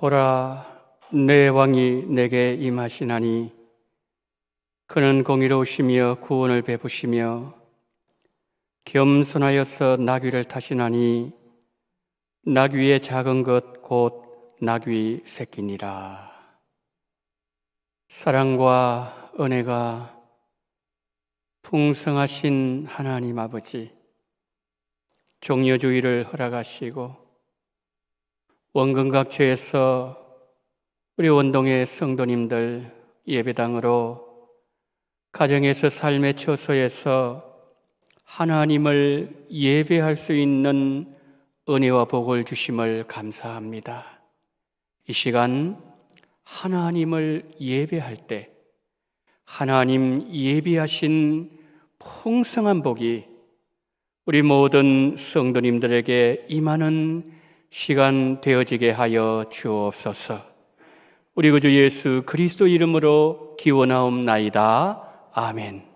보라, 내 왕이 내게 임하시나니 그는 공의로우시며 구원을 베푸시며 겸손하여서 나귀를 타시나니 나귀의 작은 것 곧 나귀 새끼니라. 사랑과 은혜가 풍성하신 하나님 아버지, 종려주의를 허락하시고 원근각처에서 우리 원동의 성도님들 예배당으로 가정에서 삶의 처소에서 하나님을 예배할 수 있는 은혜와 복을 주심을 감사합니다. 이 시간 하나님을 예배할 때 하나님 예비하신 풍성한 복이 우리 모든 성도님들에게 임하는 시간 되어지게 하여 주옵소서. 우리 구주 예수 그리스도 이름으로 기원하옵나이다. 아멘.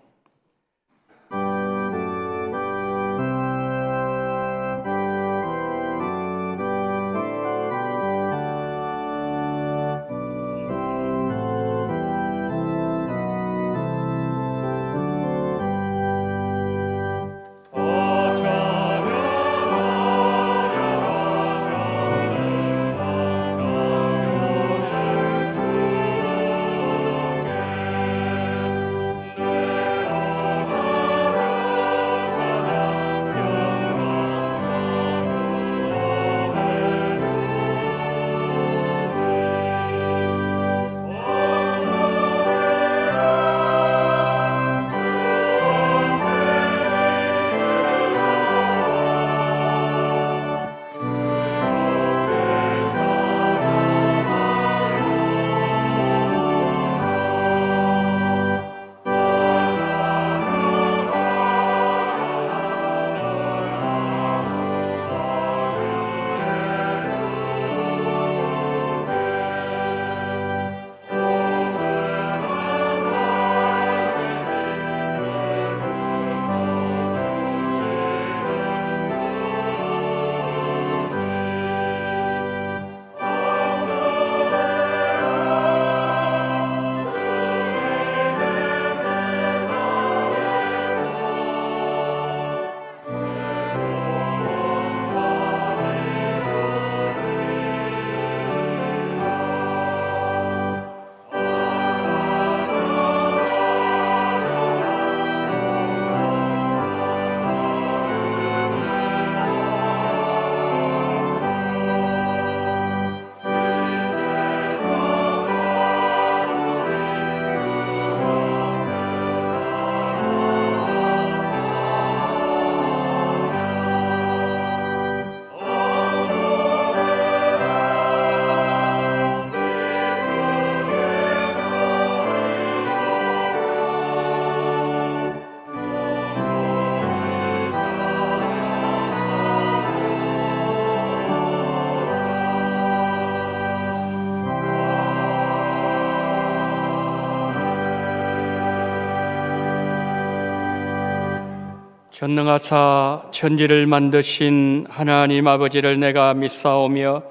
전능하사 천지를 만드신 하나님 아버지를 내가 믿사오며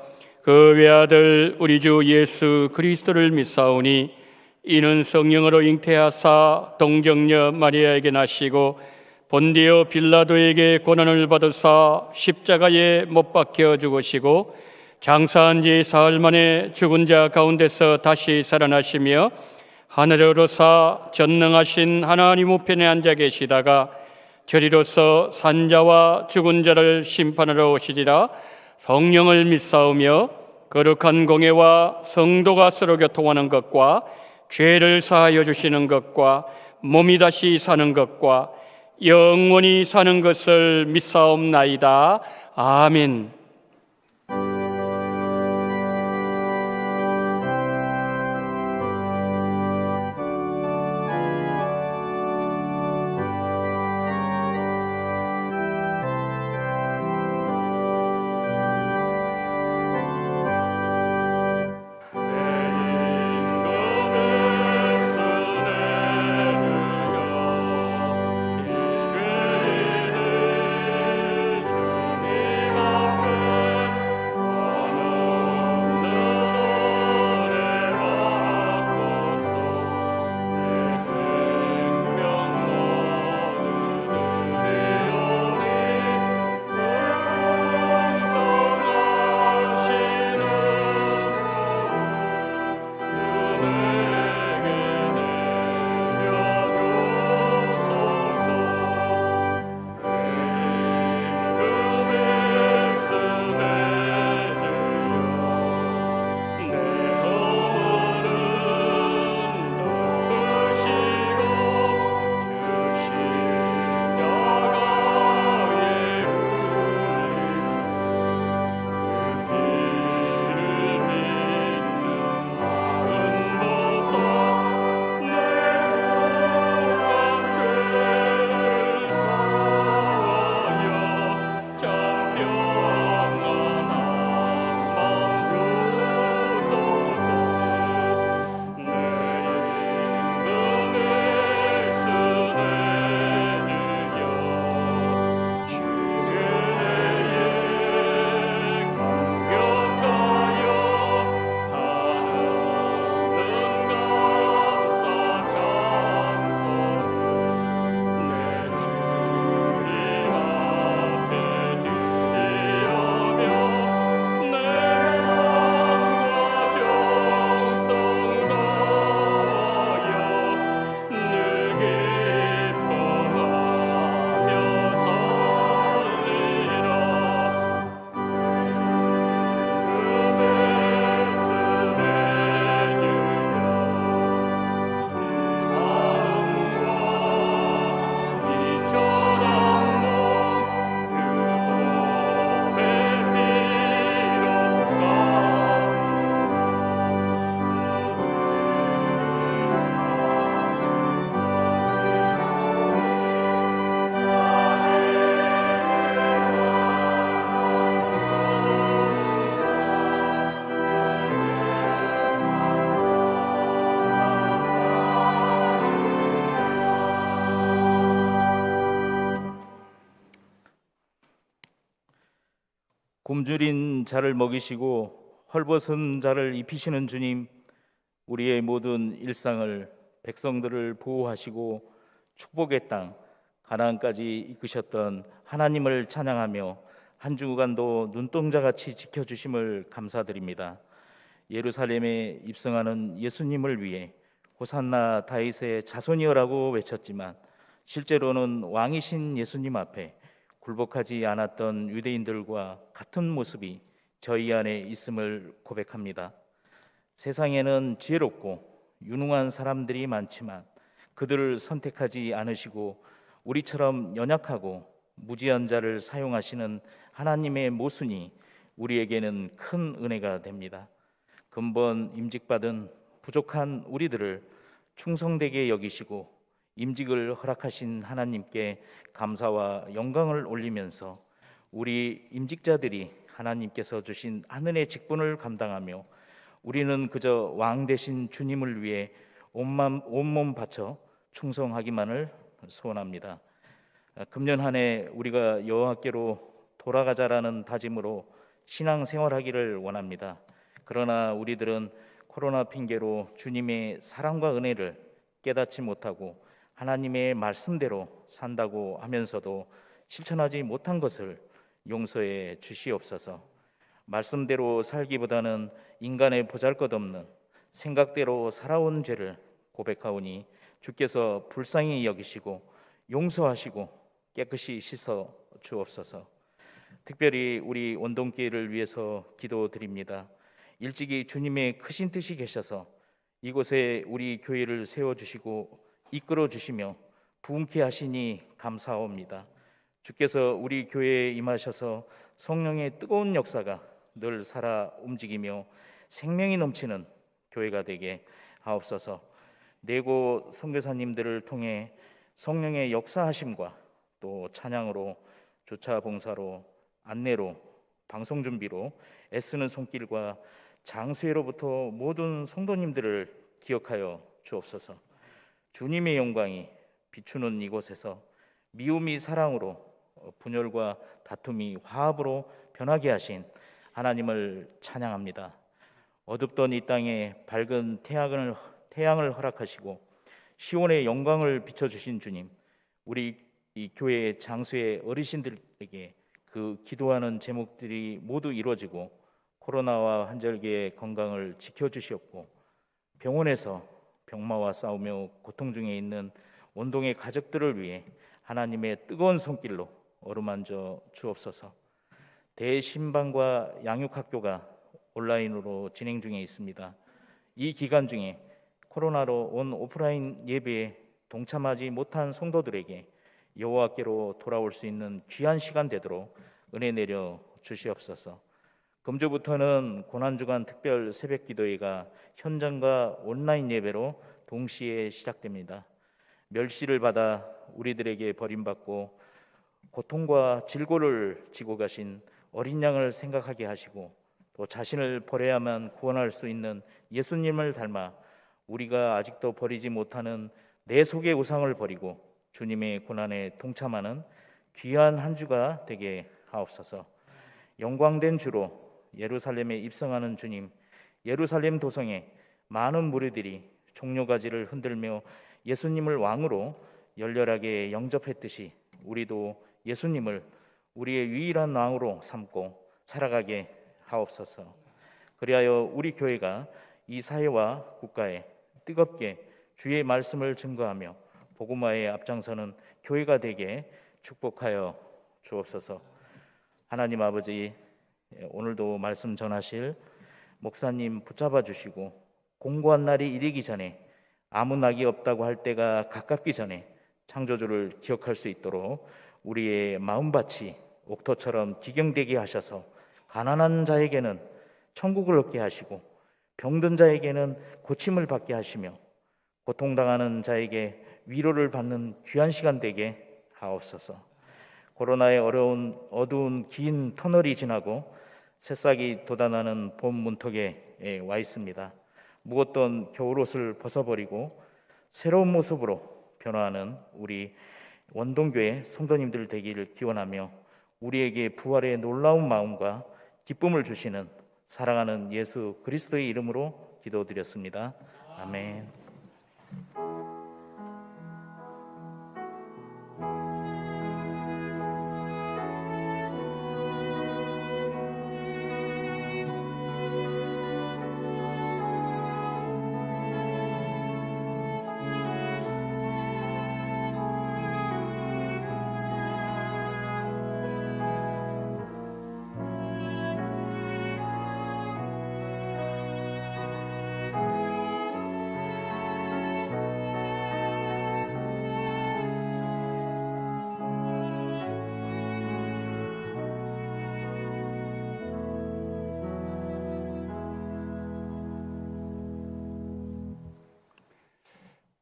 그 외아들 우리 주 예수 그리스도를 믿사오니 이는 성령으로 잉태하사 동정녀 마리아에게 나시고 본디오 빌라도에게 고난을 받으사 십자가에 못 박혀 죽으시고 장사한 지 사흘 만에 죽은 자 가운데서 다시 살아나시며 하늘에 오르사 전능하신 하나님 우편에 앉아 계시다가 저리로서 산자와 죽은 자를 심판하러 오시리라. 성령을 믿사오며 거룩한 공예와 성도가 서로 교통하는 것과 죄를 사하여 주시는 것과 몸이 다시 사는 것과 영원히 사는 것을 믿사옵나이다. 아멘. 주님 앞에 굶주린 자를 먹이시고 헐벗은 자를 입히시는 주님, 우리의 모든 일상을, 백성들을 보호하시고 축복의 땅 가나안까지 이끄셨던 하나님을 찬양하며 한 주간도 눈동자같이 지켜주심을 감사드립니다. 예루살렘에 입성하는 예수님을 위해 호산나 다윗의 자손이여라고 외쳤지만 실제로는 왕이신 예수님 앞에 굴복하지 않았던 유대인들과 같은 모습이 저희 안에 있음을 고백합니다. 세상에는 지혜롭고 유능한 사람들이 많지만 그들을 선택하지 않으시고 우리처럼 연약하고 무지한 자를 사용하시는 하나님의 모순이 우리에게는 큰 은혜가 됩니다. 근본 임직받은 부족한 우리들을 충성되게 여기시고 임직을 허락하신 하나님께 감사와 영광을 올리면서 우리 임직자들이 하나님께서 주신 하늘의 직분을 감당하며 우리는 그저 왕 되신 주님을 위해 온몸 바쳐 충성하기만을 소원합니다. 금년 한 해 우리가 여호와께로 돌아가자라는 다짐으로 신앙생활하기를 원합니다. 그러나 우리들은 코로나 핑계로 주님의 사랑과 은혜를 깨닫지 못하고 하나님의 말씀대로 산다고 하면서도 실천하지 못한 것을 용서해 주시옵소서. 말씀대로 살기보다는 인간의 보잘것없는 생각대로 살아온 죄를 고백하오니 주께서 불쌍히 여기시고 용서하시고 깨끗이 씻어 주옵소서. 특별히 우리 원동교회를 위해서 기도드립니다. 일찍이 주님의 크신 뜻이 계셔서 이곳에 우리 교회를 세워주시고 이끌어 주시며 부흥케 하시니 감사합니다. 주께서 우리 교회에 임하셔서 성령의 뜨거운 역사가 늘 살아 움직이며 생명이 넘치는 교회가 되게 하옵소서. 네고 선교사님들을 통해 성령의 역사하심과 또 찬양으로, 주차 봉사로, 안내로, 방송 준비로 애쓰는 손길과 장수회로부터 모든 성도님들을 기억하여 주옵소서. 주님의 영광이 비추는 이곳에서 미움이 사랑으로, 분열과 다툼이 화합으로 변하게 하신 하나님을 찬양합니다. 어둡던 이 땅에 밝은 태양을 허락하시고 시온의 영광을 비춰주신 주님, 우리 이 교회 장수의 어르신들에게 그 기도하는 제목들이 모두 이루어지고 코로나와 한절기의 건강을 지켜주시옵고 병원에서 병마와 싸우며 고통 중에 있는 원동의 가족들을 위해 하나님의 뜨거운 손길로 어루만져 주옵소서. 대신방과 양육학교가 온라인으로 진행 중에 있습니다. 이 기간 중에 코로나로 온 오프라인 예배에 동참하지 못한 성도들에게 여호와께로 돌아올 수 있는 귀한 시간 되도록 은혜 내려 주시옵소서. 금주부터는 고난주간 특별 새벽기도회가 현장과 온라인 예배로 동시에 시작됩니다. 멸시를 받아 우리들에게 버림받고 고통과 질고를 지고 가신 어린 양을 생각하게 하시고 또 자신을 버려야만 구원할 수 있는 예수님을 닮아 우리가 아직도 버리지 못하는 내 속의 우상을 버리고 주님의 고난에 동참하는 귀한 한 주가 되게 하옵소서. 영광된 주로 예루살렘에 입성하는 주님, 예루살렘 도성에 많은 무리들이 종려가지를 흔들며 예수님을 왕으로 열렬하게 영접했듯이 우리도 예수님을 우리의 유일한 왕으로 삼고 살아가게 하옵소서. 그리하여 우리 교회가 이 사회와 국가에 뜨겁게 주의 말씀을 증거하며 복음화에 앞장서는 교회가 되게 축복하여 주옵소서. 하나님 아버지, 오늘도 말씀 전하실 목사님 붙잡아 주시고 공고한 날이 이르기 전에 아무 낙이 없다고 할 때가 가깝기 전에 창조주를 기억할 수 있도록 우리의 마음밭이 옥토처럼 기경되게 하셔서 가난한 자에게는 천국을 얻게 하시고 병든 자에게는 고침을 받게 하시며 고통당하는 자에게 위로를 받는 귀한 시간 되게 하옵소서. 코로나의 어두운 긴 터널이 지나고 새싹이 돋아나는 봄 문턱에 와 있습니다. 무었던 겨울옷을 벗어버리고 새로운 모습으로 변화하는 우리 원동교회 성도님들 되기를 기원하며 우리에게 부활의 놀라운 마음과 기쁨을 주시는 사랑하는 예수 그리스도의 이름으로 기도드렸습니다. 아멘.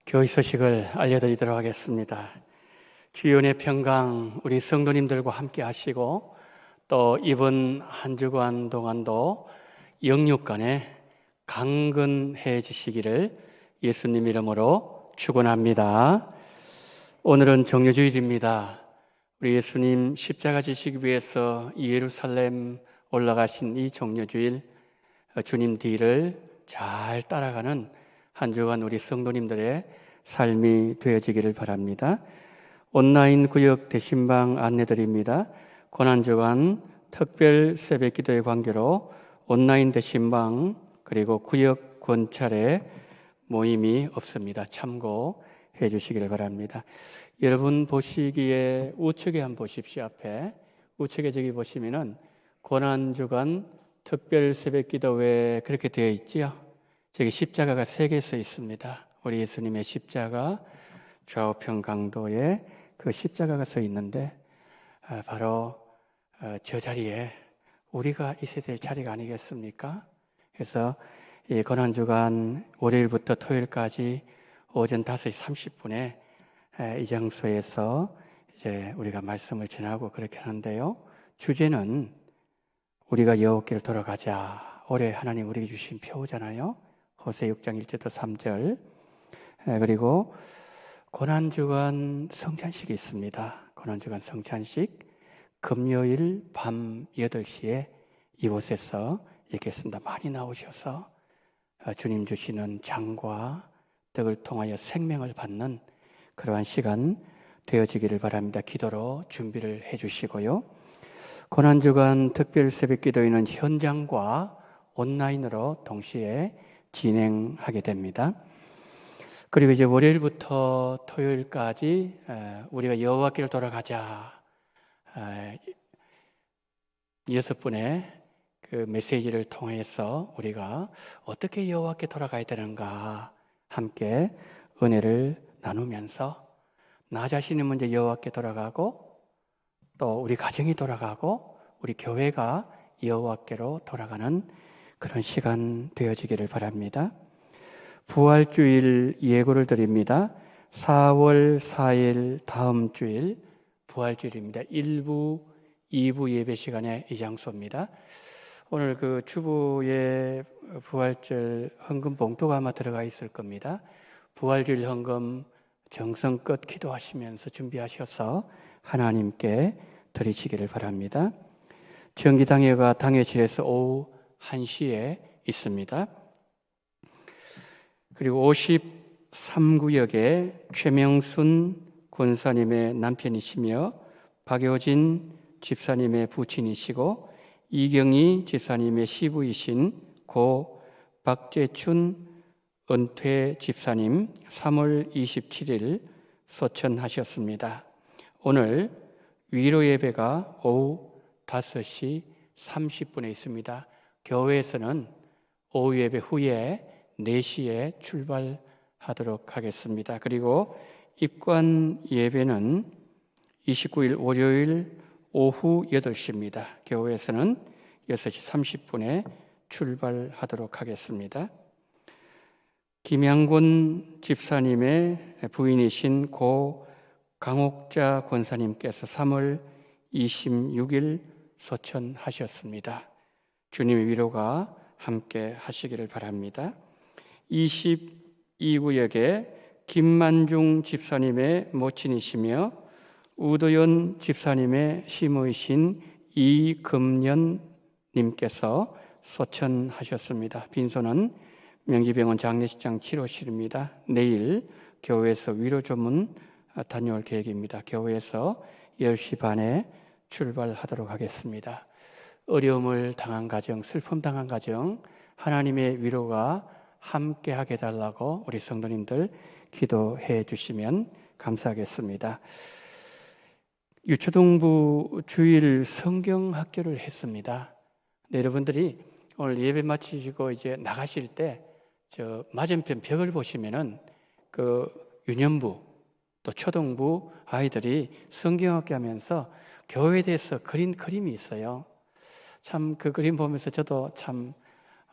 교회 소식을 알려드리도록 하겠습니다. 주연의 평강 우리 성도님들과 함께 하시고 또 이번 한 주간 동안도 영육간에 강건해지시기를 예수님 이름으로 축원합니다. 오늘은 정료주일입니다. 우리 예수님 십자가 지시기 위해서 예루살렘 올라가신 이 정료주일 주님 뒤를 잘 따라가는 한 주간 우리 성도님들의 삶이 되어지기를 바랍니다. 온라인 구역 대신방 안내드립니다. 고난주간 특별 새벽기도의 관계로 온라인 대신방 그리고 구역 권찰에 모임이 없습니다. 참고해 주시기를 바랍니다. 여러분 보시기에 우측에 한번 보십시오. 앞에 우측에 저기 보시면은 고난주간 특별 새벽기도 왜 그렇게 되어 있지요? 저기 십자가가 3개 써 있습니다. 우리 예수님의 십자가 좌우편 강도에 그 십자가가 써 있는데 바로 저 자리에 우리가 있어야 될 자리가 아니겠습니까? 그래서 이 고난주간 월요일부터 토요일까지 오전 5시 30분에 이 장소에서 이제 우리가 말씀을 전하고 그렇게 하는데요. 주제는 우리가 여호와께로 돌아가자. 올해 하나님 우리에게 주신 표잖아요. 호세 6장 1절부터 3절. 그리고 고난주간 성찬식이 있습니다. 고난주간 성찬식 금요일 밤 8시에 이곳에서 있겠습니다. 많이 나오셔서 주님 주시는 장과 떡을 통하여 생명을 받는 그러한 시간 되어지기를 바랍니다. 기도로 준비를 해 주시고요. 고난주간 특별 새벽기도회는 현장과 온라인으로 동시에 진행하게 됩니다. 그리고 이제 월요일부터 토요일까지 우리가 여호와께로 돌아가자 6분의 그 메시지를 통해서 우리가 어떻게 여호와께 돌아가야 되는가 함께 은혜를 나누면서 나 자신이 먼저 여호와께 돌아가고 또 우리 가정이 돌아가고 우리 교회가 여호와께로 돌아가는 그런 시간 되어지기를 바랍니다. 부활주일 예고를 드립니다. 4월 4일 다음 주일 부활주일입니다. 1부, 2부 예배 시간에 이 장소입니다. 오늘 그 주부의 부활절 헌금 봉투가 아마 들어가 있을 겁니다. 부활주일 헌금 정성껏 기도하시면서 준비하셔서 하나님께 드리시기를 바랍니다. 정기당회가 당회실에서 오후 1시에 있습니다. 그리고 53구역에 최명순 권사님의 남편이시며 박효진 집사님의 부친이시고 이경희 집사님의 시부이신 고 박재춘 은퇴 집사님 3월 27일 소천하셨습니다. 오늘 위로 예배가 오후 5시 30분에 있습니다. 교회에서는 오후 예배 후에 4시에 출발하도록 하겠습니다. 그리고 입관 예배는 29일 월요일 오후 8시입니다. 교회에서는 6시 30분에 출발하도록 하겠습니다. 김양곤 집사님의 부인이신 고 강옥자 권사님께서 3월 26일 소천하셨습니다. 주님의 위로가 함께 하시기를 바랍니다. 22구역에 김만중 집사님의 모친이시며 우도연 집사님의 시모이신 이금년 님께서 소천하셨습니다. 빈소는 명지병원 장례식장 치료실입니다. 내일 교회에서 위로 조문 다녀올 계획입니다. 교회에서 10시 반에 출발하도록 하겠습니다. 어려움을 당한 가정, 슬픔 당한 가정, 하나님의 위로가 함께하게 해달라고 우리 성도님들 기도해 주시면 감사하겠습니다. 유초동부 주일 성경학교를 했습니다. 네, 여러분들이 오늘 예배 마치시고 이제 나가실 때 저 맞은편 벽을 보시면은 그 유년부 또 초동부 아이들이 성경학교 하면서 교회에 대해서 그린 그림이 있어요. 참 그 그림 보면서 저도 참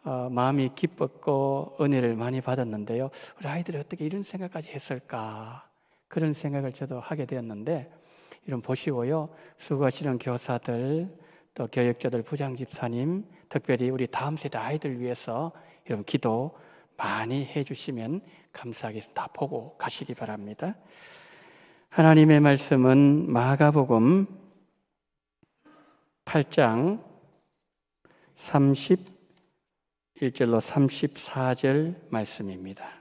마음이 기뻤고 은혜를 많이 받았는데요. 우리 아이들이 어떻게 이런 생각까지 했을까, 그런 생각을 저도 하게 되었는데, 이런 보시고요, 수고하시는 교사들 또 교육자들, 부장집사님, 특별히 우리 다음 세대 아이들 위해서 여러분 기도 많이 해주시면 감사하겠습니다. 다 보고 가시기 바랍니다. 하나님의 말씀은 마가복음 8장 31절로 34절 말씀입니다.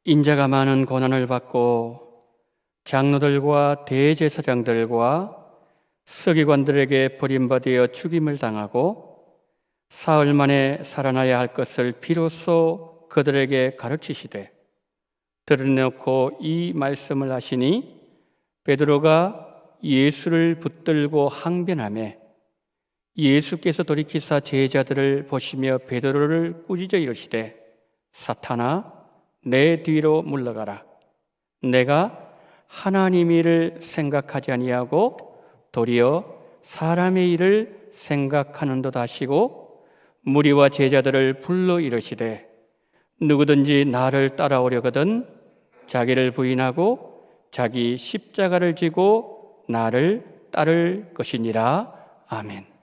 인자가 많은 고난을 받고 장로들과 대제사장들과 서기관들에게 버림받아 죽임을 당하고 사흘 만에 살아나야 할 것을 비로소 그들에게 가르치시되 들여놓고 이 말씀을 하시니 베드로가 예수를 붙들고 항변하며 예수께서 돌이키사 제자들을 보시며 베드로를 꾸짖어 이르시되 사탄아 내 뒤로 물러가라. 내가 하나님의 일을 생각하지 아니하고 도리어 사람의 일을 생각하는도다 하시고 무리와 제자들을 불러 이르시되 누구든지 나를 따라오려거든 자기를 부인하고 자기 십자가를 지고 나를 따를 것이니라. 아멘.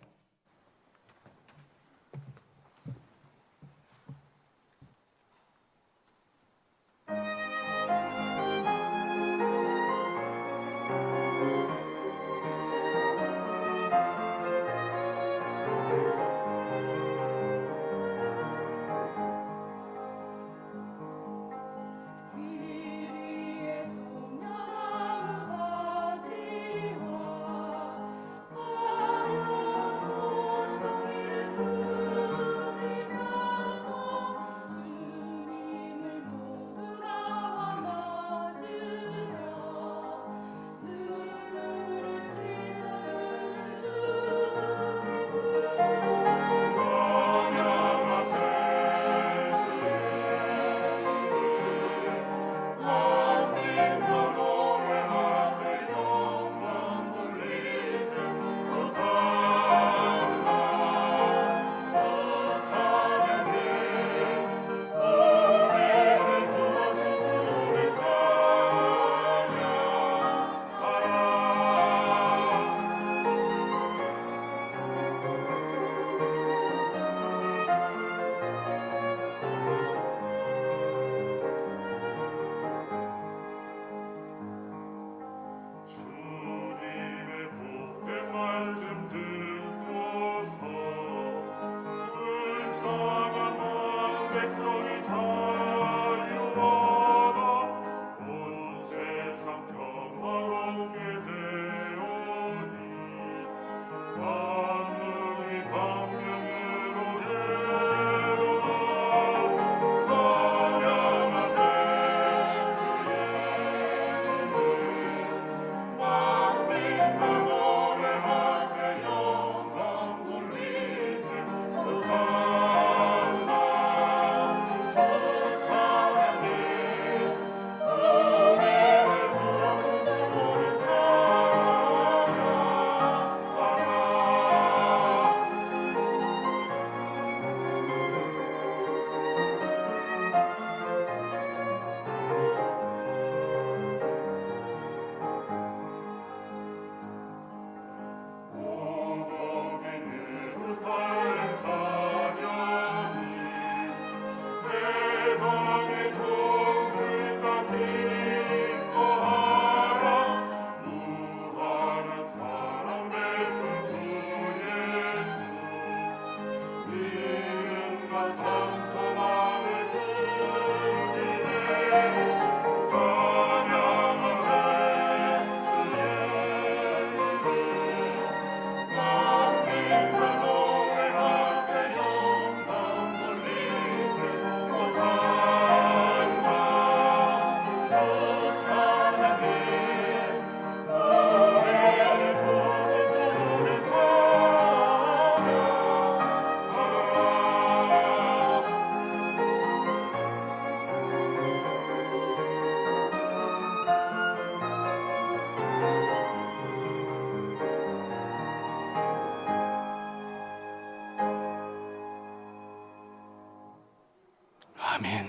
아멘.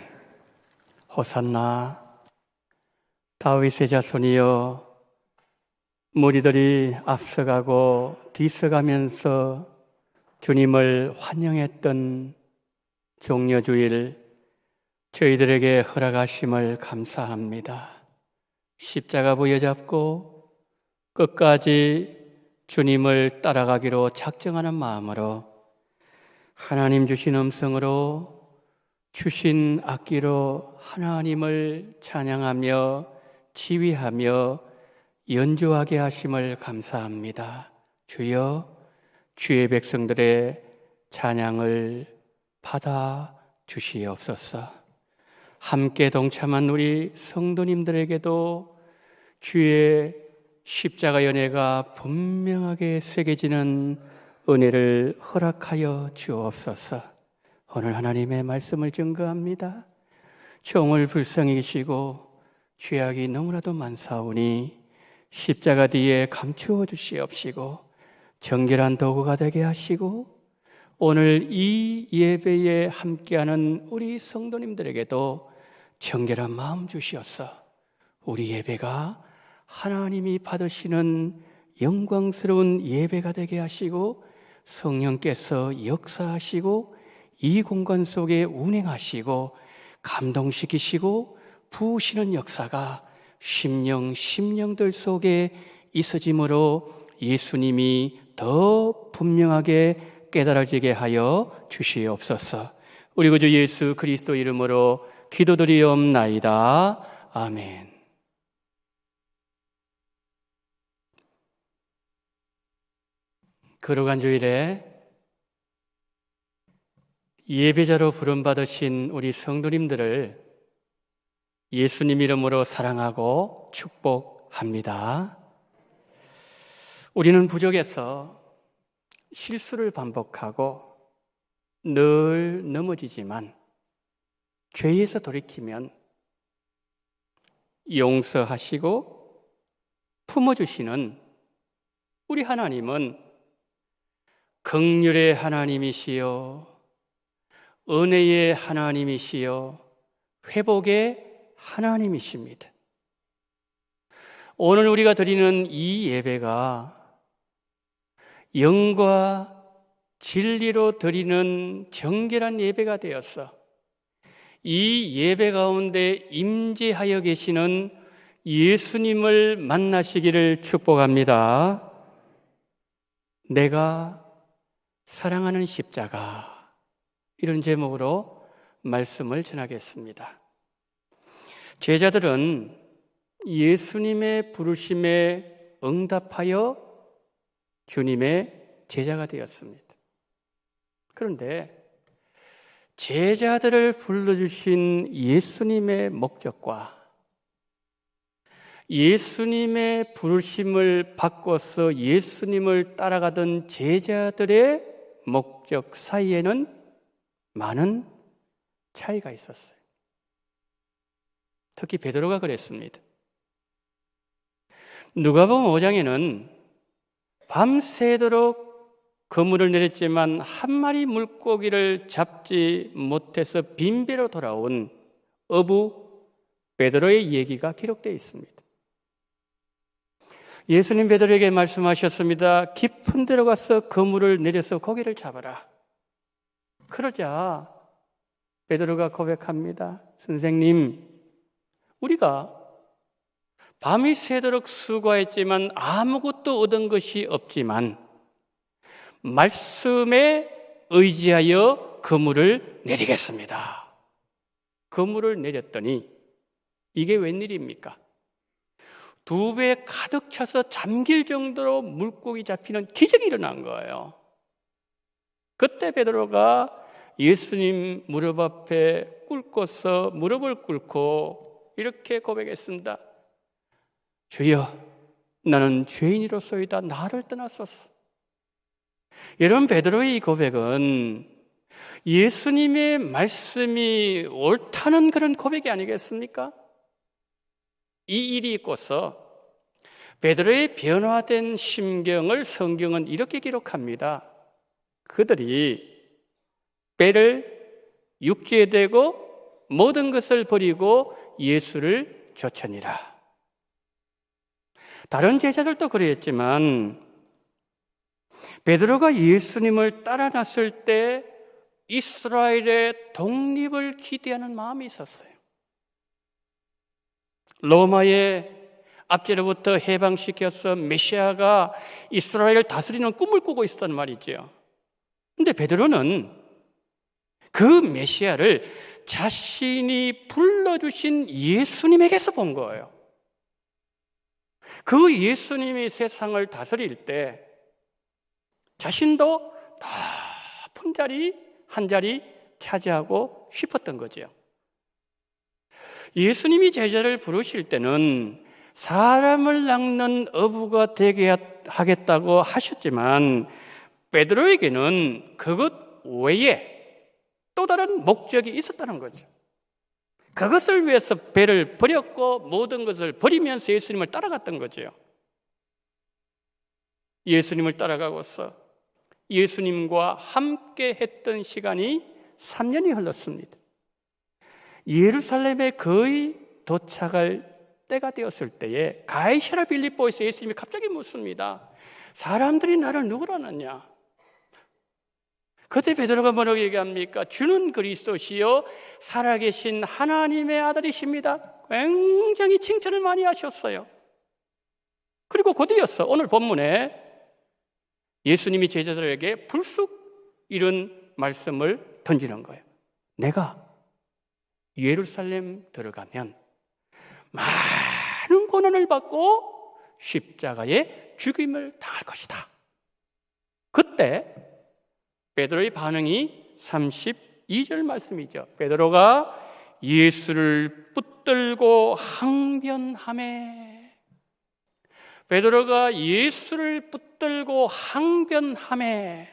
호산나. 다윗의 자손이여, 무리들이 앞서가고 뒤서가면서 주님을 환영했던 종려주일, 저희들에게 허락하심을 감사합니다. 십자가 부여잡고 끝까지 주님을 따라가기로 작정하는 마음으로 하나님 주신 음성으로 주신 악기로 하나님을 찬양하며 지휘하며 연주하게 하심을 감사합니다. 주여, 주의 백성들의 찬양을 받아 주시옵소서. 함께 동참한 우리 성도님들에게도 주의 십자가 연회가 분명하게 새겨지는 은혜를 허락하여 주옵소서. 오늘 하나님의 말씀을 증거합니다. 종을 불쌍히 계시고 죄악이 너무나도 많사오니 십자가 뒤에 감추어 주시옵시고 정결한 도구가 되게 하시고 오늘 이 예배에 함께하는 우리 성도님들에게도 정결한 마음 주시옵소서. 우리 예배가 하나님이 받으시는 영광스러운 예배가 되게 하시고 성령께서 역사하시고 이 공간 속에 운행하시고 감동시키시고 부으시는 역사가 심령들 속에 있어짐으로 예수님이 더 분명하게 깨달아지게 하여 주시옵소서. 우리 구주 예수 그리스도 이름으로 기도드리옵나이다. 아멘. 거룩한 주일에 예배자로 부름받으신 우리 성도님들을 예수님 이름으로 사랑하고 축복합니다. 우리는 부족해서 실수를 반복하고 늘 넘어지지만 죄에서 돌이키면 용서하시고 품어주시는 우리 하나님은 긍휼의 하나님이시요 은혜의 하나님이시요 회복의 하나님이십니다. 오늘 우리가 드리는 이 예배가 영과 진리로 드리는 정결한 예배가 되어서 이 예배 가운데 임재하여 계시는 예수님을 만나시기를 축복합니다. 내가 사랑하는 십자가, 이런 제목으로 말씀을 전하겠습니다. 제자들은 예수님의 부르심에 응답하여 주님의 제자가 되었습니다. 그런데 제자들을 불러주신 예수님의 목적과 예수님의 부르심을 바꿔서 예수님을 따라가던 제자들의 목적 사이에는 많은 차이가 있었어요. 특히 베드로가 그랬습니다. 누가복음 5장에는 밤새도록 그물을 내렸지만 한 마리 물고기를 잡지 못해서 빈배로 돌아온 어부 베드로의 얘기가 기록되어 있습니다. 예수님 베드로에게 말씀하셨습니다. 깊은 데로 가서 그물을 내려서 고기를 잡아라. 그러자 베드로가 고백합니다. 선생님, 우리가 밤이 새도록 수고했지만 아무것도 얻은 것이 없지만 말씀에 의지하여 그물을 내리겠습니다. 그물을 내렸더니 이게 웬일입니까? 2배 가득 차서 잠길 정도로 물고기 잡히는 기적이 일어난 거예요. 그때 베드로가 예수님 무릎 앞에 꿇고서 무릎을 꿇고 이렇게 고백했습니다. 주여, 나는 죄인이로소이다. 나를 떠나소서. 여러분, 베드로의 이 고백은 예수님의 말씀이 옳다는 그런 고백이 아니겠습니까? 이 일이 있고서 베드로의 변화된 심경을 성경은 이렇게 기록합니다. 그들이 배를 육지에 대고 모든 것을 버리고 예수를 좇으니라. 다른 제자들도 그랬지만 베드로가 예수님을 따라 났을 때 이스라엘의 독립을 기대하는 마음이 있었어요. 로마의 압제로부터 해방시켜서 메시아가 이스라엘을 다스리는 꿈을 꾸고 있었단 말이죠. 근데 베드로는 그 메시아를 자신이 불러주신 예수님에게서 본 거예요. 그 예수님이 세상을 다스릴 때 자신도 높은 자리, 한 자리 차지하고 싶었던 거죠. 예수님이 제자를 부르실 때는 사람을 낚는 어부가 되게 하겠다고 하셨지만 베드로에게는 그것 외에 또 다른 목적이 있었다는 거죠. 그것을 위해서 배를 버렸고 모든 것을 버리면서 예수님을 따라갔던 거죠. 예수님을 따라가고서 예수님과 함께 했던 시간이 3년이 흘렀습니다. 예루살렘에 거의 도착할 때가 되었을 때에 가이사랴 빌립보에서 예수님이 갑자기 묻습니다. 사람들이 나를 누구로 아느냐? 그때 베드로가 뭐라고 얘기합니까? 주는 그리스도시요 살아계신 하나님의 아들이십니다. 굉장히 칭찬을 많이 하셨어요. 그리고 곧이어서 오늘 본문에 예수님이 제자들에게 불쑥 이런 말씀을 던지는 거예요. 내가 예루살렘 들어가면 많은 고난을 받고 십자가에 죽임을 당할 것이다. 그때 베드로의 반응이 32절 말씀이죠. 베드로가 예수를 붙들고 항변하매, 베드로가 예수를 붙들고 항변하매.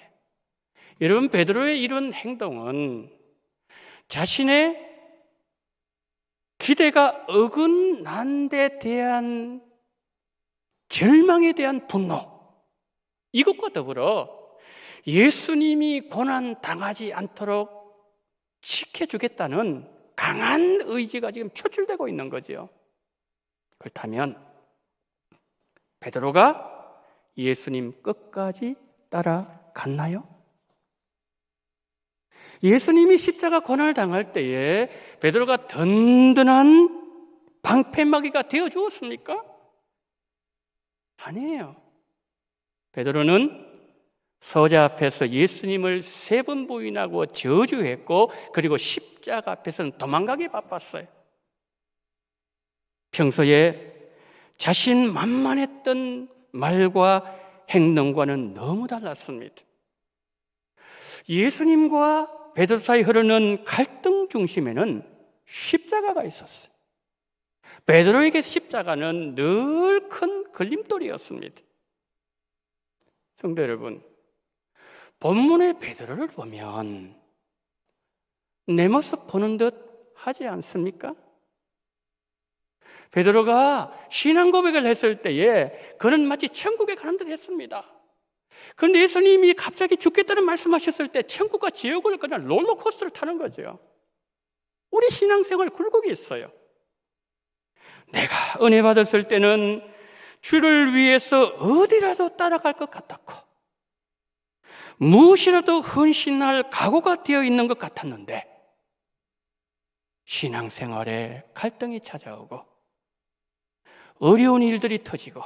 여러분, 베드로의 이런 행동은 자신의 기대가 어긋난 데 대한 절망에 대한 분노, 이것과 더불어 예수님이 고난 당하지 않도록 지켜주겠다는 강한 의지가 지금 표출되고 있는 거죠. 그렇다면 베드로가 예수님 끝까지 따라갔나요? 예수님이 십자가 고난을 당할 때에 베드로가 든든한 방패막이가 되어 주었습니까? 아니에요. 베드로는 서자 앞에서 예수님을 3번 부인하고 저주했고, 그리고 십자가 앞에서는 도망가기 바빴어요. 평소에 자신만만했던 말과 행동과는 너무 달랐습니다. 예수님과 베드로 사이 흐르는 갈등 중심에는 십자가가 있었어요. 베드로에게 십자가는 늘 큰 걸림돌이었습니다. 성도 여러분, 본문의 베드로를 보면 내 모습 보는 듯 하지 않습니까? 베드로가 신앙 고백을 했을 때에 그는 마치 천국에 가는 듯 했습니다. 그런데 예수님이 갑자기 죽겠다는 말씀하셨을 때 천국과 지옥을 그냥 롤러코스터를 타는 거죠. 우리 신앙생활 굴곡이 있어요. 내가 은혜 받았을 때는 주를 위해서 어디라도 따라갈 것 같았고 무엇이라도 헌신할 각오가 되어 있는 것 같았는데 신앙생활에 갈등이 찾아오고 어려운 일들이 터지고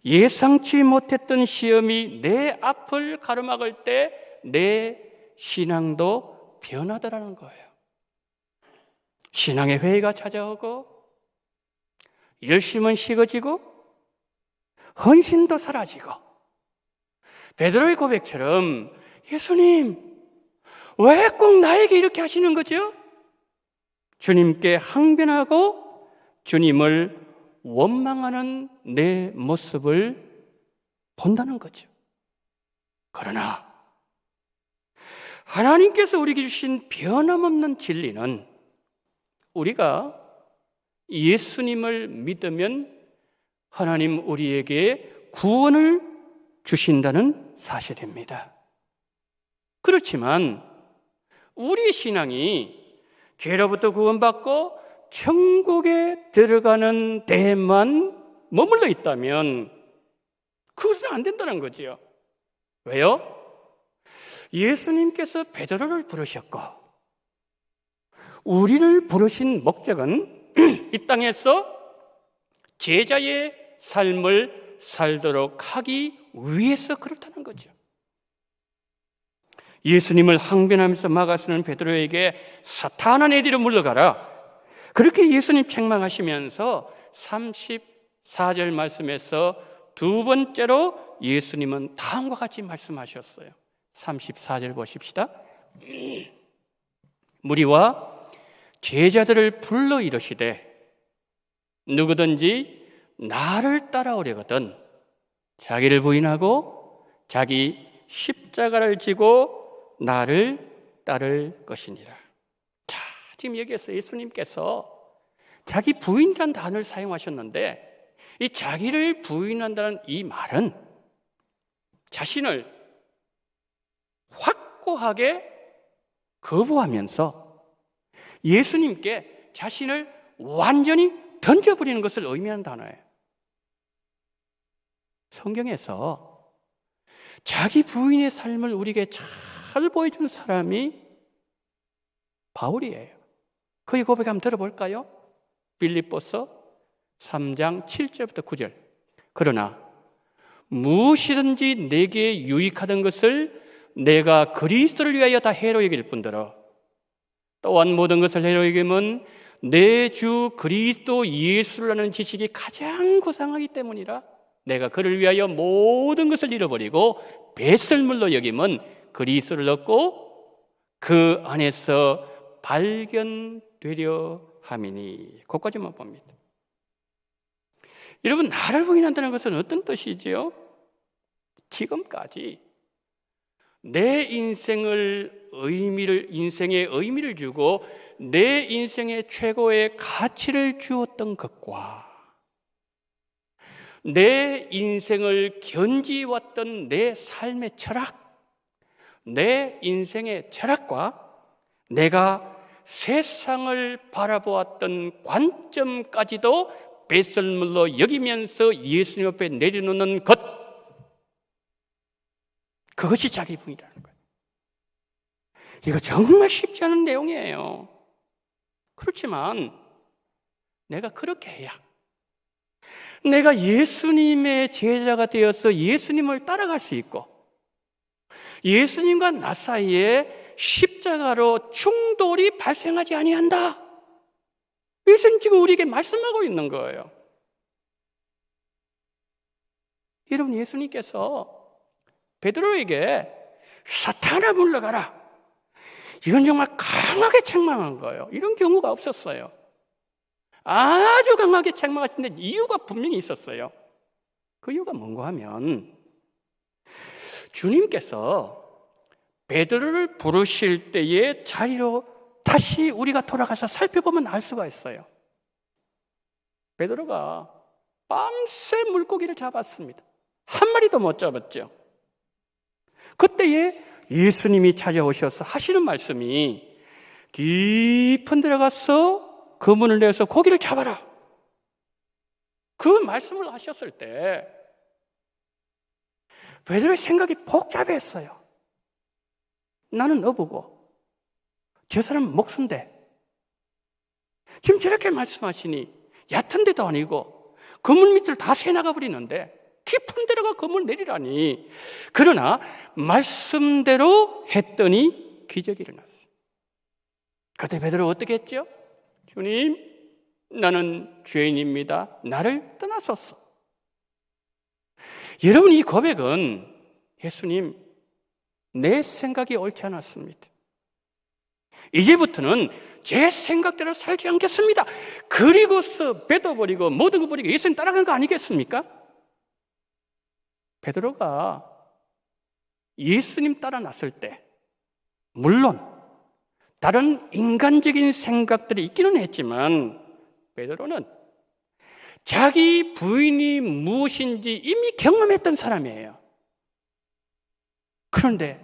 예상치 못했던 시험이 내 앞을 가로막을 때 내 신앙도 변하더라는 거예요. 신앙의 회의가 찾아오고 열심은 식어지고 헌신도 사라지고 베드로의 고백처럼 예수님, 왜 꼭 나에게 이렇게 하시는 거죠? 주님께 항변하고 주님을 원망하는 내 모습을 본다는 거죠. 그러나 하나님께서 우리에게 주신 변함없는 진리는 우리가 예수님을 믿으면 하나님 우리에게 구원을 주신다는 사실입니다. 그렇지만 우리의 신앙이 죄로부터 구원받고 천국에 들어가는 데만 머물러 있다면 그것은 안 된다는 거지요. 왜요? 예수님께서 베드로를 부르셨고 우리를 부르신 목적은 이 땅에서 제자의 삶을 살도록 하기 위해서 그렇다는 거죠. 예수님을 항변하면서 막아서는 베드로에게 사탄아 내 뒤로 물러가라. 그렇게 예수님 책망하시면서 34절 말씀에서 두 번째로 예수님은 다음과 같이 말씀하셨어요. 34절 보십시다. 무리와 제자들을 불러 이르시되 누구든지 나를 따라오려거든 자기를 부인하고 자기 십자가를 지고 나를 따를 것이니라. 자, 지금 여기에서 예수님께서 자기 부인이라는 단어를 사용하셨는데 이 자기를 부인한다는 이 말은 자신을 확고하게 거부하면서 예수님께 자신을 완전히 던져버리는 것을 의미하는 단어예요. 성경에서 자기 부인의 삶을 우리에게 잘 보여준 사람이 바울이에요. 그의 고백 한번 들어볼까요? 빌립보서 3장 7절부터 9절. 그러나 무엇이든지 내게 유익하던 것을 내가 그리스도를 위하여 다 해로 여길 뿐더러 또한 모든 것을 해로 여김은 내 주 그리스도 예수를 아는 지식이 가장 고상하기 때문이라. 내가 그를 위하여 모든 것을 잃어버리고 배설물로 여김은 그리스도를 얻고 그 안에서 발견되려 함이니. 거기까지만 봅니다. 여러분, 나를 부인한다는 것은 어떤 뜻이지요? 지금까지 내 인생의 의미를 주고 내 인생의 최고의 가치를 주었던 것과 내 인생을 견지해왔던 내 삶의 철학, 내 인생의 철학과 내가 세상을 바라보았던 관점까지도 배설물로 여기면서 예수님 앞에 내려놓는 것, 그것이 자기 부인이라는 거예요. 이거 정말 쉽지 않은 내용이에요. 그렇지만 내가 그렇게 해야 내가 예수님의 제자가 되어서 예수님을 따라갈 수 있고 예수님과 나 사이에 십자가로 충돌이 발생하지 아니한다. 예수님 지금 우리에게 말씀하고 있는 거예요. 여러분, 예수님께서 베드로에게 사탄아 물러가라, 이건 정말 강하게 책망한 거예요. 이런 경우가 없었어요. 아주 강하게 책망하시는데 이유가 분명히 있었어요. 그 이유가 뭔가 하면 주님께서 베드로를 부르실 때의 자리로 다시 우리가 돌아가서 살펴보면 알 수가 있어요. 베드로가 밤새 물고기를 잡았습니다. 한 마리도 못 잡았죠. 그때에 예수님이 찾아오셔서 하시는 말씀이 깊은 데 가서 그물을 내서 고기를 잡아라. 그 말씀을 하셨을 때 베드로의 생각이 복잡했어요. 나는 어부고 저 사람은 목수인데 지금 저렇게 말씀하시니 얕은 데도 아니고 그물 밑을 다 새나가 버리는데 깊은 데다가 그물 내리라니. 그러나 말씀대로 했더니 기적이 일어났어요. 그때 베드로 어떻게 했죠? 주님, 나는 죄인입니다. 나를 떠나소서. 여러분, 이 고백은 예수님, 내 생각이 옳지 않았습니다. 이제부터는 제 생각대로 살지 않겠습니다. 그리고서 배도 버리고 모든 거 버리고 예수님 따라가는 거 아니겠습니까? 베드로가 예수님 따라 났을 때 물론 다른 인간적인 생각들이 있기는 했지만 베드로는 자기 부인이 무엇인지 이미 경험했던 사람이에요. 그런데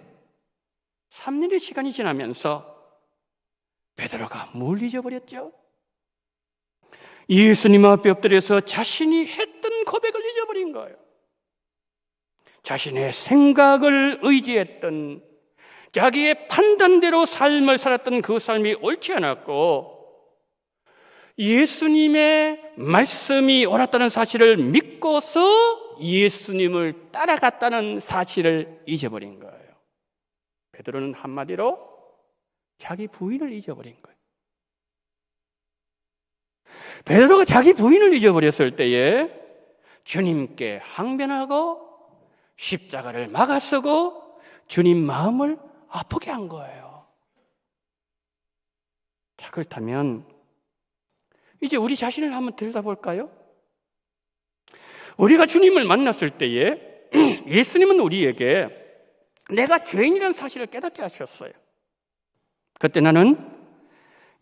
3년의 시간이 지나면서 베드로가 뭘 잊어버렸죠? 예수님 앞에 엎드려서 자신이 했던 고백을 잊어버린 거예요. 자신의 생각을 의지했던, 자기의 판단대로 삶을 살았던 그 삶이 옳지 않았고, 예수님의 말씀이 옳았다는 사실을 믿고서 예수님을 따라갔다는 사실을 잊어버린 거예요. 베드로는 한마디로 자기 부인을 잊어버린 거예요. 베드로가 자기 부인을 잊어버렸을 때에 주님께 항변하고 십자가를 막아서고 주님 마음을 아프게 한 거예요. 자, 그렇다면 이제 우리 자신을 한번 들여다볼까요? 우리가 주님을 만났을 때에 예수님은 우리에게 내가 죄인이라는 사실을 깨닫게 하셨어요. 그때 나는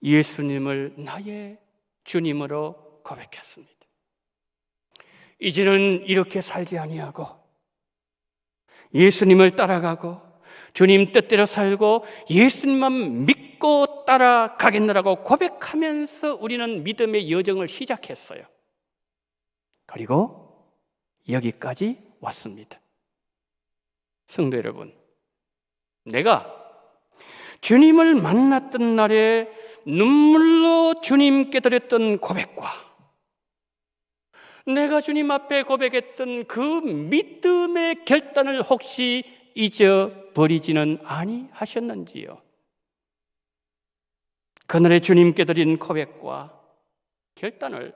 예수님을 나의 주님으로 고백했습니다. 이제는 이렇게 살지 아니하고 예수님을 따라가고 주님 뜻대로 살고 예수님만 믿고 따라가겠노라고 고백하면서 우리는 믿음의 여정을 시작했어요. 그리고 여기까지 왔습니다. 성도 여러분, 내가 주님을 만났던 날에 눈물로 주님께 드렸던 고백과 내가 주님 앞에 고백했던 그 믿음의 결단을 혹시 잊어버리지는 아니하셨는지요? 그날의 주님께 드린 고백과 결단을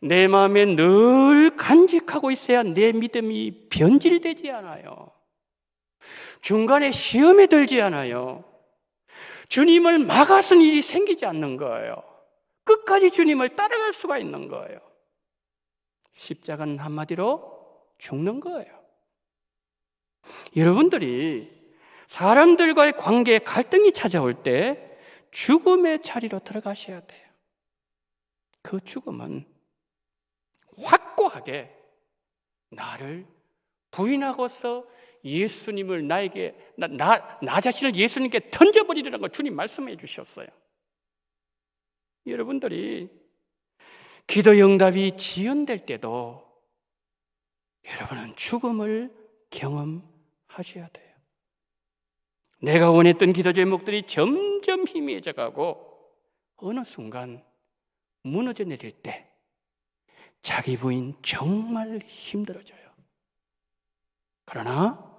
내 마음에 늘 간직하고 있어야 내 믿음이 변질되지 않아요. 중간에 시험에 들지 않아요. 주님을 막아선 일이 생기지 않는 거예요. 끝까지 주님을 따라갈 수가 있는 거예요. 십자가는 한마디로 죽는 거예요. 여러분들이 사람들과의 관계에 갈등이 찾아올 때 죽음의 자리로 들어가셔야 돼요. 그 죽음은 확고하게 나를 부인하고서 예수님을 나에게 나 자신을 예수님께 던져버리라는 걸 주님 말씀해 주셨어요. 여러분들이 기도 응답이 지연될 때도 여러분은 죽음을 경험하셔야 돼요. 내가 원했던 기도 제목들이 점점 희미해져 가고 어느 순간 무너져 내릴 때 자기 부인 정말 힘들어져요. 그러나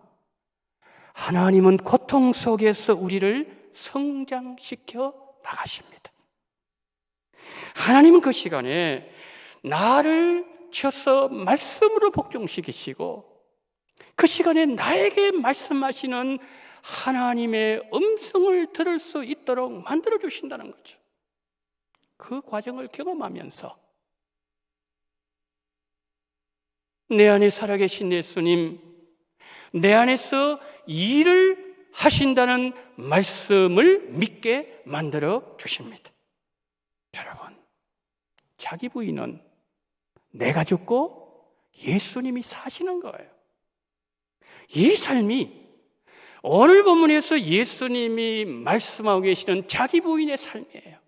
하나님은 고통 속에서 우리를 성장시켜 나가십니다. 하나님은 그 시간에 나를 쳐서 말씀으로 복종시키시고 그 시간에 나에게 말씀하시는 하나님의 음성을 들을 수 있도록 만들어 주신다는 거죠. 그 과정을 경험하면서 내 안에 살아계신 예수님, 내 안에서 일을 하신다는 말씀을 믿게 만들어 주십니다. 여러분, 자기 부인은 내가 죽고 예수님이 사시는 거예요. 이 삶이 오늘 본문에서 예수님이 말씀하고 계시는 자기 부인의 삶이에요.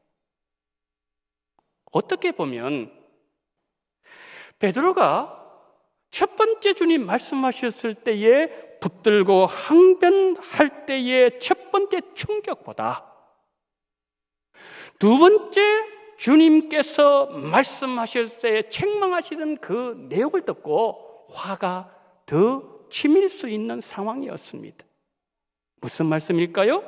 어떻게 보면 베드로가 첫 번째 주님 말씀하셨을 때에 붙들고 항변할 때의 첫 번째 충격보다 두 번째 주님께서 말씀하실 때 책망하시는 그 내용을 듣고 화가 더 치밀 수 있는 상황이었습니다. 무슨 말씀일까요?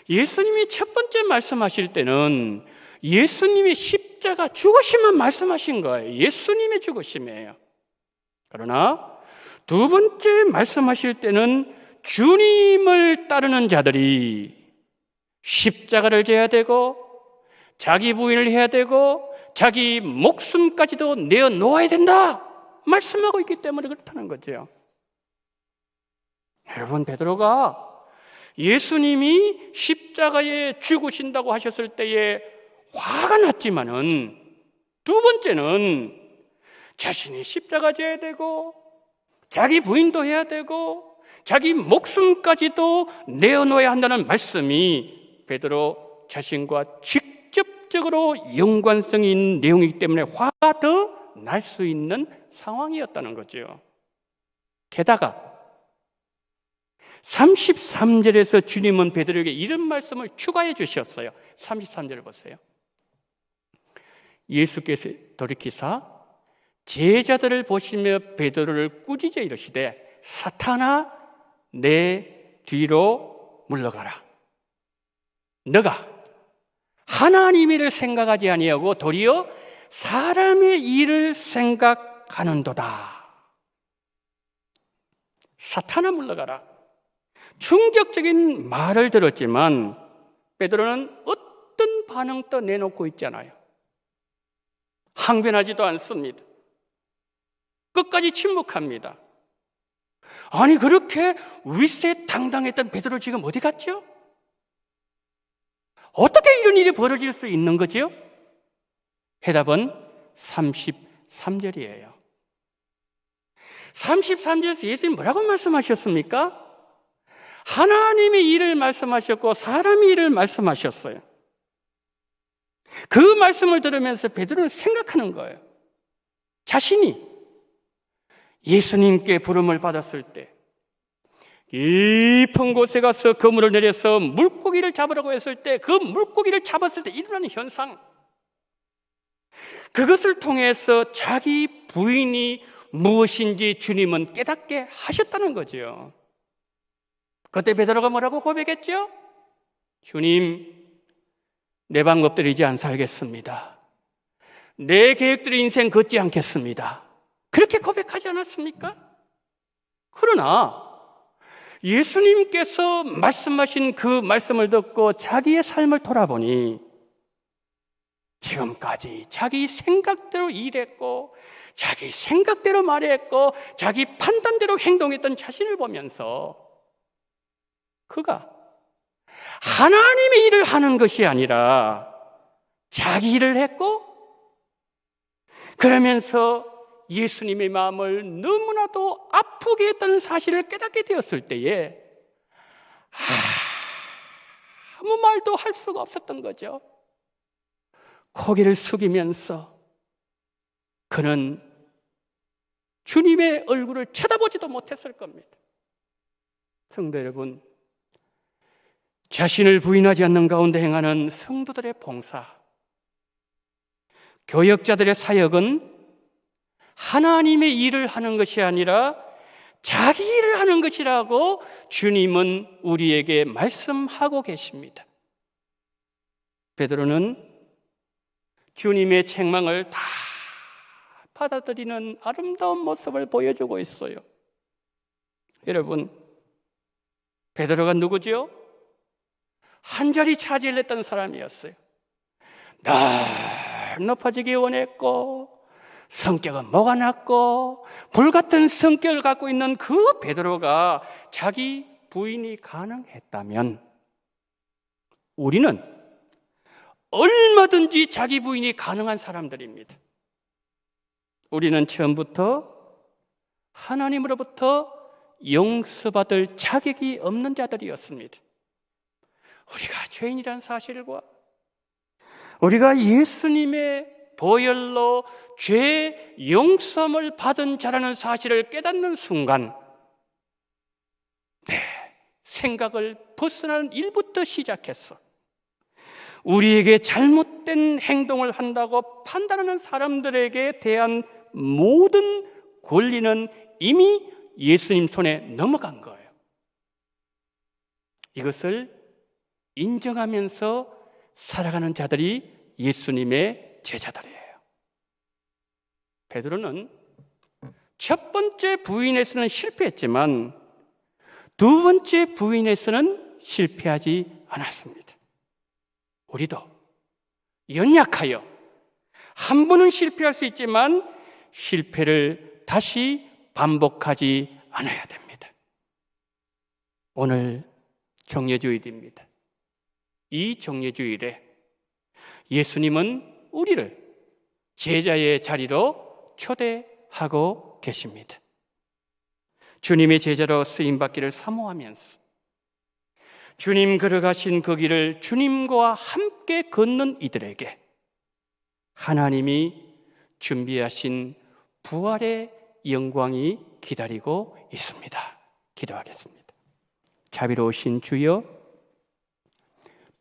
예수님이 첫 번째 말씀하실 때는 예수님이 십자가 죽으심만 말씀하신 거예요. 예수님의 죽으심이에요. 그러나 두 번째 말씀하실 때는 주님을 따르는 자들이 십자가를 져야 되고 자기 부인을 해야 되고 자기 목숨까지도 내어놓아야 된다 말씀하고 있기 때문에 그렇다는 거죠. 여러분, 베드로가 예수님이 십자가에 죽으신다고 하셨을 때에 화가 났지만은 두 번째는 자신이 십자가 져야 되고 자기 부인도 해야 되고 자기 목숨까지도 내어놓아야 한다는 말씀이 베드로 자신과 직접적으로 연관성이 있는 내용이기 때문에 화가 더 날 수 있는 상황이었다는 거죠. 게다가 33절에서 주님은 베드로에게 이런 말씀을 추가해 주셨어요. 33절을 보세요. 예수께서 돌이키사 제자들을 보시며 베드로를 꾸짖어 이르시되 사탄아 내 뒤로 물러가라. 너가 하나님의 일을 생각하지 아니하고 도리어 사람의 일을 생각하는도다. 사탄아 물러가라. 충격적인 말을 들었지만 베드로는 어떤 반응도 내놓고 있잖아요. 항변하지도 않습니다. 끝까지 침묵합니다. 아니 그렇게 위세당당했던 베드로 지금 어디 갔죠? 어떻게 이런 일이 벌어질 수 있는 거죠? 해답은 33절이에요. 33절에서 예수님 뭐라고 말씀하셨습니까? 하나님의 일을 말씀하셨고 사람의 일을 말씀하셨어요. 그 말씀을 들으면서 베드로는 생각하는 거예요. 자신이 예수님께 부름을 받았을 때 깊은 곳에 가서 그물을 내려서 물고기를 잡으라고 했을 때 그 물고기를 잡았을 때 일어나는 현상, 그것을 통해서 자기 부인이 무엇인지 주님은 깨닫게 하셨다는 거죠. 그때 베드로가 뭐라고 고백했죠? 주님, 내 방법대로 안 살겠습니다. 내 계획대로 인생 걷지 않겠습니다. 그렇게 고백하지 않았습니까? 그러나 예수님께서 말씀하신 그 말씀을 듣고 자기의 삶을 돌아보니 지금까지 자기 생각대로 일했고 자기 생각대로 말했고 자기 판단대로 행동했던 자신을 보면서 그가 하나님의 일을 하는 것이 아니라 자기 일을 했고 그러면서 예수님의 마음을 너무나도 아프게 했다는 사실을 깨닫게 되었을 때에 아무 말도 할 수가 없었던 거죠. 고개를 숙이면서 그는 주님의 얼굴을 쳐다보지도 못했을 겁니다. 성도 여러분, 자신을 부인하지 않는 가운데 행하는 성도들의 봉사, 교역자들의 사역은 하나님의 일을 하는 것이 아니라 자기 일을 하는 것이라고 주님은 우리에게 말씀하고 계십니다. 베드로는 주님의 책망을 다 받아들이는 아름다운 모습을 보여주고 있어요. 여러분, 베드로가 누구죠? 한 자리 차지를 했던 사람이었어요. 늘 높아지기 원했고 성격은 뭐가 났고 불같은 성격을 갖고 있는 그 베드로가 자기 부인이 가능했다면 우리는 얼마든지 자기 부인이 가능한 사람들입니다. 우리는 처음부터 하나님으로부터 용서받을 자격이 없는 자들이었습니다. 우리가 죄인이라는 사실과 우리가 예수님의 보혈로 죄 용서를 받은 자라는 사실을 깨닫는 순간 내 생각을 벗어나는 일부터 시작했어. 우리에게 잘못된 행동을 한다고 판단하는 사람들에게 대한 모든 권리는 이미 예수님 손에 넘어간 거예요. 이것을 인정하면서 살아가는 자들이 예수님의 제자들이에요. 베드로는 첫 번째 부인에서는 실패했지만 두 번째 부인에서는 실패하지 않았습니다. 우리도 연약하여 한 번은 실패할 수 있지만 실패를 다시 반복하지 않아야 됩니다. 오늘 정예주일입니다. 이 정예주일에 예수님은 우리를 제자의 자리로 초대하고 계십니다. 주님의 제자로 쓰임받기를 사모하면서 주님 걸어가신 그 길을 주님과 함께 걷는 이들에게 하나님이 준비하신 부활의 영광이 기다리고 있습니다. 기도하겠습니다. 자비로우신 주여,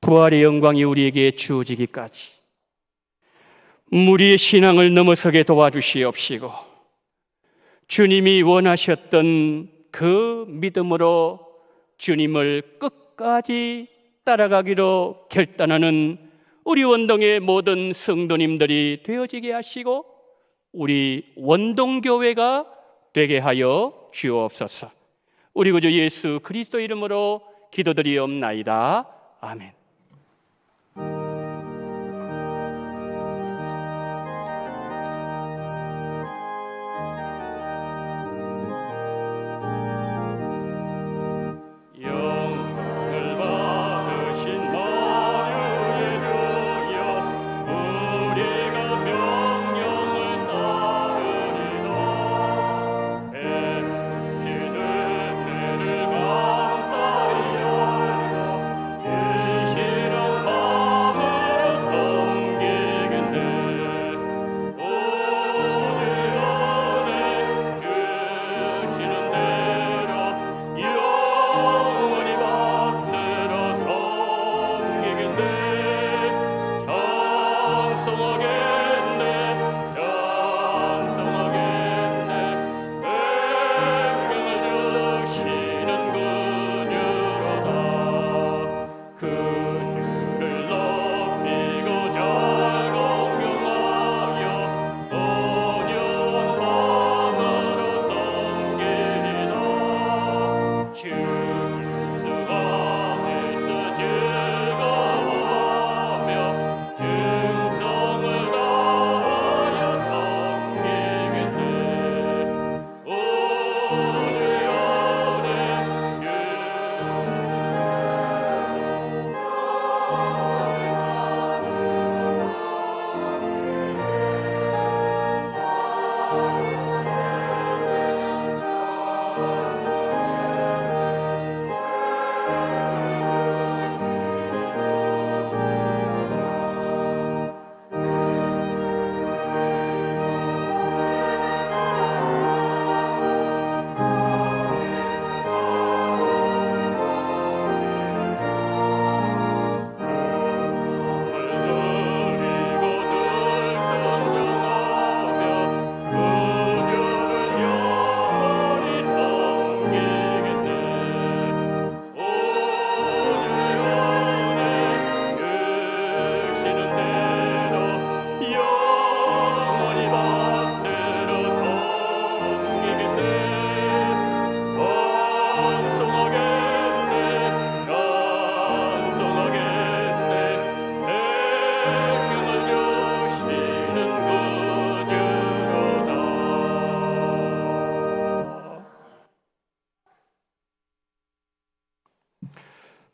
부활의 영광이 우리에게 주어지기까지 무리의 신앙을 넘어서게 도와주시옵시고, 주님이 원하셨던 그 믿음으로 주님을 끝까지 따라가기로 결단하는 우리 원동의 모든 성도님들이 되어지게 하시고 우리 원동교회가 되게 하여 주옵소서. 우리 구주 예수 그리스도 이름으로 기도드리옵나이다. 아멘.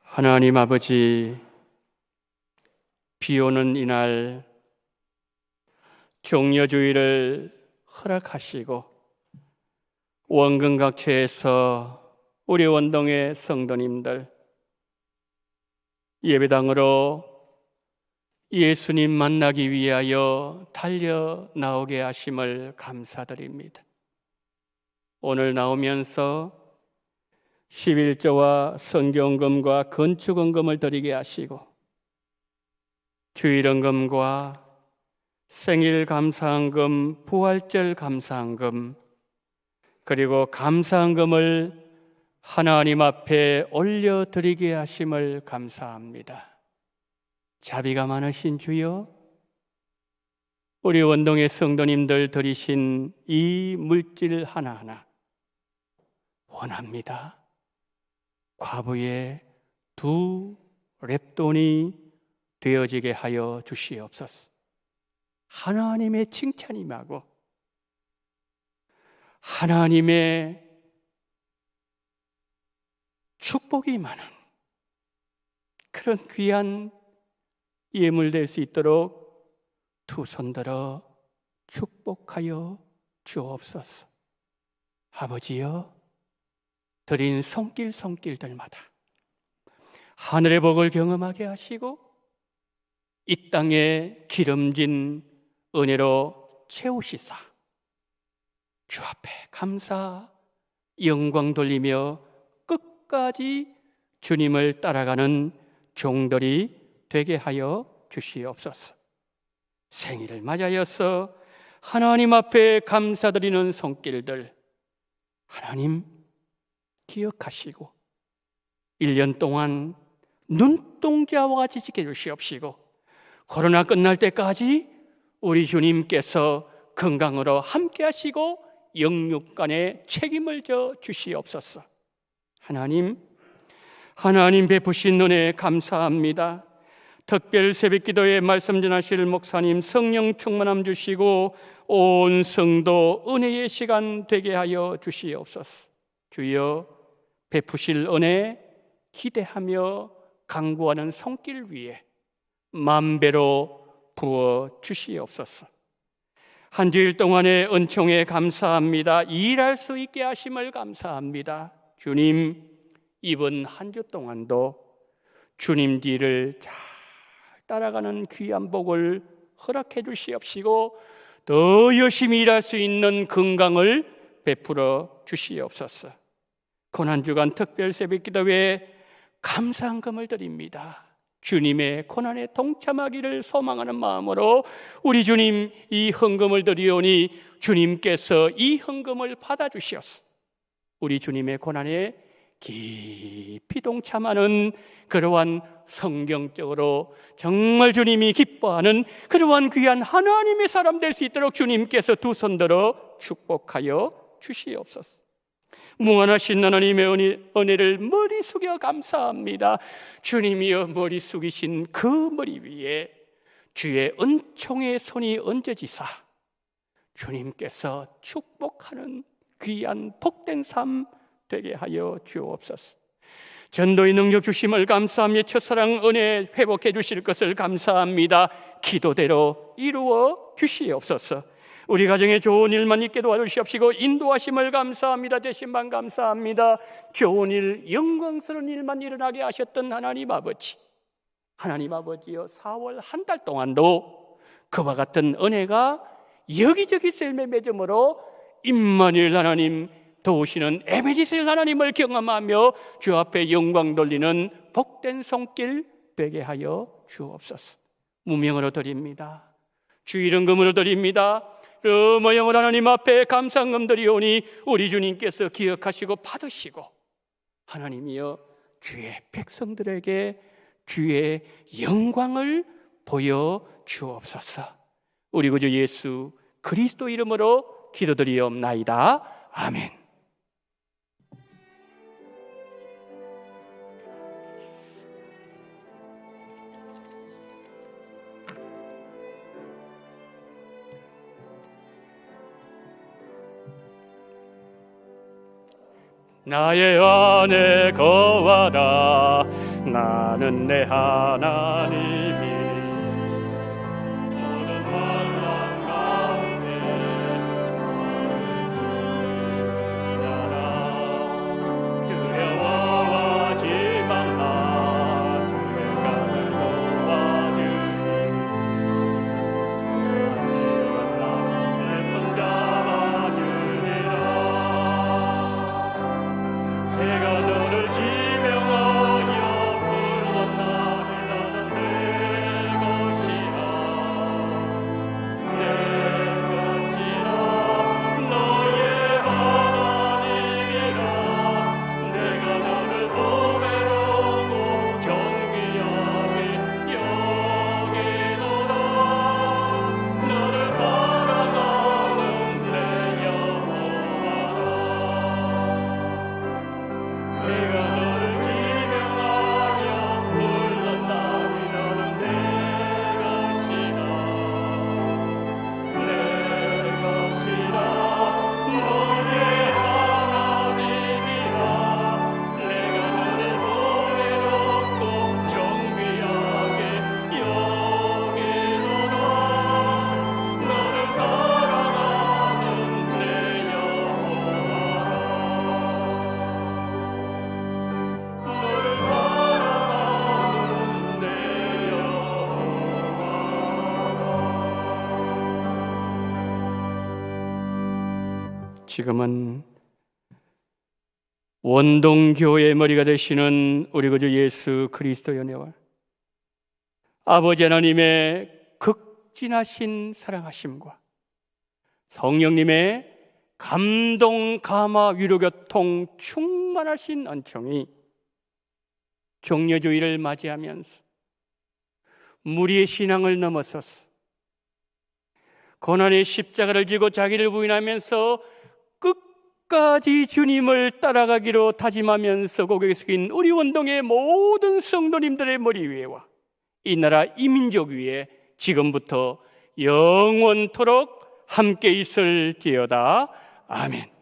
하나님 아버지, 비 오는 이날 종려주의를 허락하시고 원근각처에서 우리 원동의 성도님들 예배당으로 예수님 만나기 위하여 달려 나오게 하심을 감사드립니다. 오늘 나오면서 11조와 성경금과 건축원금을 드리게 하시고 주일원금과 생일감사헌금, 부활절 감사헌금, 그리고 감사헌금을 하나님 앞에 올려드리게 하심을 감사합니다. 자비가 많으신 주여, 우리 원동의 성도님들 드리신 이 물질 하나하나 원합니다. 과부의 2 렙돈이 되어지게 하여 주시옵소서. 하나님의 칭찬이 임하고 하나님의 축복이 많은 그런 귀한 예물 될 수 있도록 두 손 들어 축복하여 주옵소서. 아버지여, 드린 손길들마다 하늘의 복을 경험하게 하시고 이 땅에 기름진 은혜로 채우시사 주 앞에 감사 영광 돌리며 끝까지 주님을 따라가는 종들이 되게 하여 주시옵소서. 생일을 맞이하여서 하나님 앞에 감사드리는 손길들 하나님 기억하시고 1년 동안 눈동자와 같이 지켜주시옵시고 코로나 끝날 때까지 우리 주님께서 건강으로 함께 하시고 영육간에 책임을 져 주시옵소서. 하나님 베푸신 은혜 감사합니다. 특별 새벽기도에 말씀 전하실 목사님 성령 충만함 주시고 온 성도 은혜의 시간 되게 하여 주시옵소서. 주여 베푸실 은혜 기대하며 간구하는 손길 위에 만배로 부어 주시옵소서. 한 주일 동안의 은총에 감사합니다. 일할 수 있게 하심을 감사합니다. 주님, 이번 한 주 동안도 주님 뒤를 잘 따라가는 귀한 복을 허락해 주시옵시고 더 열심히 일할 수 있는 건강을 베풀어 주시옵소서. 고난주간 특별 새벽기도에 감사한금을 드립니다. 주님의 고난에 동참하기를 소망하는 마음으로 우리 주님 이 헌금을 드리오니 주님께서 이 헌금을 받아주시옵소서. 우리 주님의 고난에 깊이 동참하는 그러한 성경적으로 정말 주님이 기뻐하는 그러한 귀한 하나님의 사람 될 수 있도록 주님께서 두 손 들어 축복하여 주시옵소서. 무한하신 하나님의 은혜를 머리 숙여 감사합니다. 주님이여 머리 숙이신 그 머리 위에 주의 은총의 손이 얹어지사 주님께서 축복하는 귀한 복된 삶 되게 하여 주옵소서. 전도의 능력 주심을 감사하며 첫사랑 은혜 회복해 주실 것을 감사합니다. 기도대로 이루어 주시옵소서. 우리 가정에 좋은 일만 있게 도와주시옵시고 인도하심을 감사합니다. 대신만 감사합니다. 좋은 일, 영광스러운 일만 일어나게 하셨던 하나님 아버지여 4월 한 달 동안도 그와 같은 은혜가 여기저기 셀매 맺음으로 임마누엘 하나님 도우시는 에베네셀 하나님을 경험하며 주 앞에 영광 돌리는 복된 손길 되게 하여 주옵소서. 무명으로 드립니다. 주 이름금으로 드립니다. 모형을 하나님 앞에 감사금 드리오니 우리 주님께서 기억하시고 받으시고 하나님이여 주의 백성들에게 주의 영광을 보여 주옵소서. 우리 구주 예수 그리스도 이름으로 기도드리옵나이다. 아멘. 나의 안에 거하라. 나는 내 하나님이 모든 환난 가운데 너를 지키라. 두려워하지 말라. 누군가를 도와주니 내 손 잡아주리라. 내가 너를 지명하여 불렀나니 나는 내 지금은 원동교회의 머리가 되시는 우리 구주 예수 그리스도의 은혜와 아버지 하나님의 극진하신 사랑하심과 성령님의 감동, 감화, 위로, 교통 충만하신 은총이 종려주의를 맞이하면서 무리의 신앙을 넘어서서 고난의 십자가를 지고 자기를 부인하면서 끝까지 주님을 따라가기로 다짐하면서 고개 숙인 우리 원동의 모든 성도님들의 머리 위에와 이 나라 이 민족 위에 지금부터 영원토록 함께 있을지어다. 아멘.